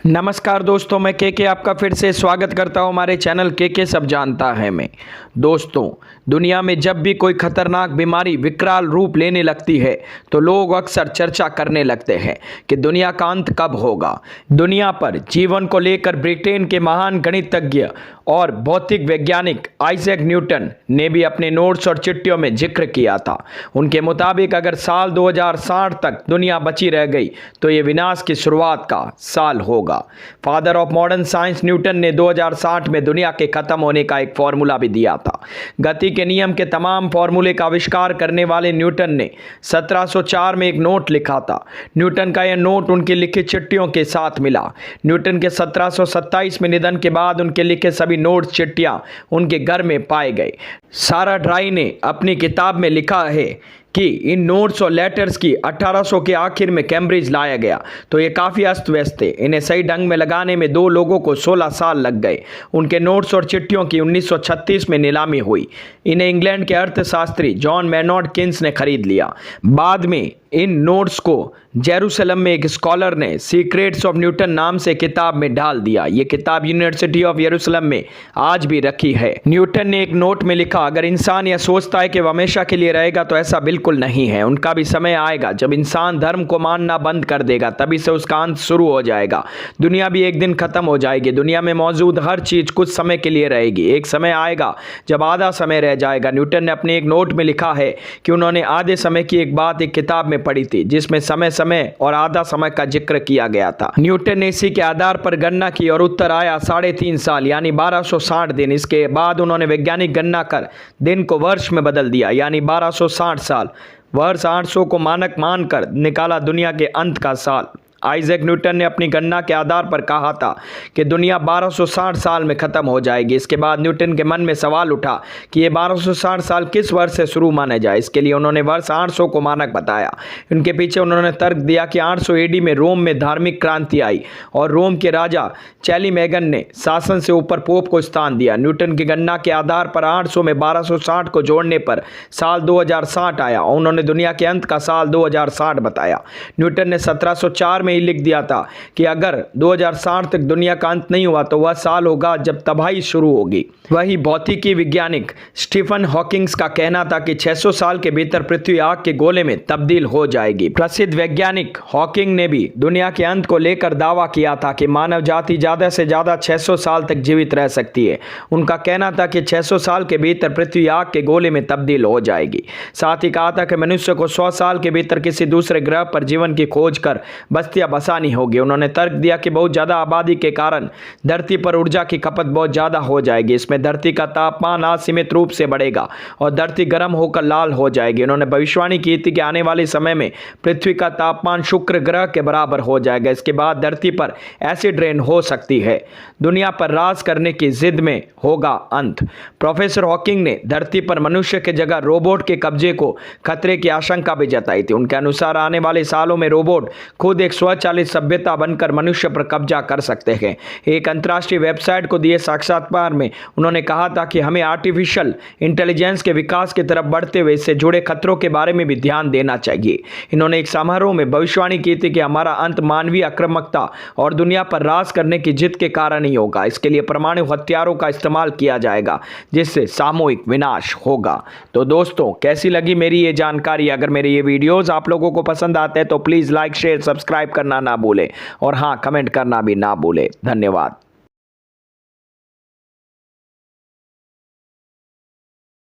नमस्कार दोस्तों, मैं के आपका फिर से स्वागत करता हूं हमारे चैनल के सब जानता है में। दोस्तों, दुनिया में जब भी कोई खतरनाक बीमारी विकराल रूप लेने लगती है तो लोग अक्सर चर्चा करने लगते हैं कि दुनिया का अंत कब होगा। दुनिया पर जीवन को लेकर ब्रिटेन के महान गणितज्ञ और भौतिक वैज्ञानिक आइजैक न्यूटन ने भी अपने नोट्स और चिट्ठियों में जिक्र किया था। उनके मुताबिक अगर साल 2060 तक दुनिया बची रह गई तो ये विनाश की शुरुआत का साल होगा। Father of modern science Newton ने 2060 में दुनिया के खत्म होने का एक फॉर्मूला भी दिया था। गति के नियम के तमाम फॉर्मूले का आविष्कार करने वाले न्यूटन ने 1704 में एक नोट लिखा था। न्यूटन का यह नोट उनकी लिखित चिट्ठियों के साथ मिला। न्यूटन के 1727 में निधन के बाद उनके लिखे सभी नोट्स चिट्ठियां उनके घर में पाए गए। सारा ड्राई ने अपनी किताब में लिखा है कि इन नोट्स और लेटर्स की 1800 के आखिर में कैम्ब्रिज लाया गया तो ये काफ़ी अस्त व्यस्त थे। इन्हें सही ढंग में लगाने में 2 लोगों को 16 साल लग गए। उनके नोट्स और चिट्ठियों की 1936 में नीलामी हुई। इन्हें इंग्लैंड के अर्थशास्त्री जॉन मैनॉर्ड किन्स ने खरीद लिया। बाद में इन नोट्स को जेरूसलम में एक स्कॉलर ने सीक्रेट्स ऑफ न्यूटन नाम से किताब में डाल दिया। ये किताब यूनिवर्सिटी ऑफ यरूशलेम में आज भी रखी है। न्यूटन ने एक नोट में लिखा, अगर इंसान यह सोचता है कि वह हमेशा के लिए रहेगा तो ऐसा बिल्कुल नहीं है। उनका भी समय आएगा जब इंसान धर्म को मानना बंद कर देगा, तभी से उसका अंत शुरू हो जाएगा। दुनिया भी एक दिन खत्म हो जाएगी। दुनिया में मौजूद हर चीज कुछ समय के लिए रहेगी। एक समय आएगा जब आधा समय रह जाएगा। न्यूटन ने अपने एक नोट में लिखा है कि उन्होंने आधे समय की एक बात एक किताब में पढ़ी थी जिसमें समय और आधा समय का जिक्र किया गया था। न्यूटन ने इसी के आधार पर गणना की और उत्तर आया 3.5 साल यानी 1260 दिन। इसके बाद उन्होंने वैज्ञानिक गणना कर दिन को वर्ष में बदल दिया यानी 1260 साल। वर्ष 800 को मानक मानकर निकाला दुनिया के अंत का साल। आइजैक न्यूटन ने अपनी गणना के आधार पर कहा था कि दुनिया 1260 साल में खत्म हो जाएगी। इसके बाद न्यूटन के मन में सवाल उठा कि ये 1260 साल किस वर्ष से शुरू माने जाए। इसके लिए उन्होंने वर्ष 800 को मानक बताया। इनके पीछे उन्होंने तर्क दिया कि 800 एडी में रोम में धार्मिक क्रांति आई और रोम के राजा चैलीमैगन ने शासन से ऊपर पोप को स्थान दिया। न्यूटन की गणना के आधार पर 800 में 1260 को जोड़ने पर साल 2060 आया और उन्होंने दुनिया के अंत का साल 2060 बताया। न्यूटन ने 1704 में लिख दिया था कि अगर 2060 तक दुनिया का अंत नहीं हुआ तो वह साल होगा जब तबाही शुरू होगी। वही भौतिकी वैज्ञानिक स्टीफन हॉकिंग्स का कहना था कि 600 साल के भीतर पृथ्वी आग के गोले में तब्दील हो जाएगी। प्रसिद्ध वैज्ञानिक हॉकिंग ने भी दुनिया के अंत को लेकर दावा किया था कि मानव जाति ज्यादा से ज्यादा 600 साल तक जीवित रह सकती है। उनका कहना था कि 600 साल के भीतर पृथ्वी आग के गोले में तब्दील हो जाएगी। साथ ही कहा था कि मनुष्य को 100 साल के भीतर किसी दूसरे ग्रह पर जीवन की खोज कर बस्तियां आसानी होगी। उन्होंने तर्क दिया कि बहुत ज्यादा आबादी के कारण धरती पर ऊर्जा की खपत बहुत ज्यादा हो जाएगी। इसमें धरती का तापमान असीमित रूप से बढ़ेगा और धरती गर्म होकर लाल हो जाएगी। उन्होंने भविष्यवाणी की थी कि आने वाले समय में पृथ्वी का तापमान शुक्र ग्रह के बराबर हो जाएगा। इसके बाद धरती पर एसिड रेन हो सकती है। दुनिया पर राज करने की जिद में होगा अंत। प्रोफेसर हॉकिंग ने धरती पर मनुष्य के जगह रोबोट के कब्जे को खतरे की आशंका भी जताई थी। उनके अनुसार आने वाले सालों में रोबोट खुद एक स्वचालित सभ्यता बनकर मनुष्य पर कब्जा कर सकते हैं। एक अंतर्राष्ट्रीय वेबसाइट को दिए साक्षात्कार में उन्होंने कहा था कि हमें आर्टिफिशियल इंटेलिजेंस के विकास की तरफ बढ़ते हुए इससे जुड़े खतरों के बारे में भी ध्यान देना चाहिए। इन्होंने एक समारोह में भविष्यवाणी की थी कि हमारा अंत मानवीय आक्रामकता और दुनिया पर राज करने की जिद के कारण ही होगा। इसके लिए परमाणु हथियारों का इस्तेमाल किया जाएगा जिससे सामूहिक विनाश होगा। तो दोस्तों, कैसी लगी मेरी ये जानकारी? अगर मेरे ये वीडियोस आप लोगों को पसंद आते हैं तो प्लीज लाइक शेयर सब्सक्राइब करना ना भूले और हाँ, कमेंट करना भी ना भूले। धन्यवाद।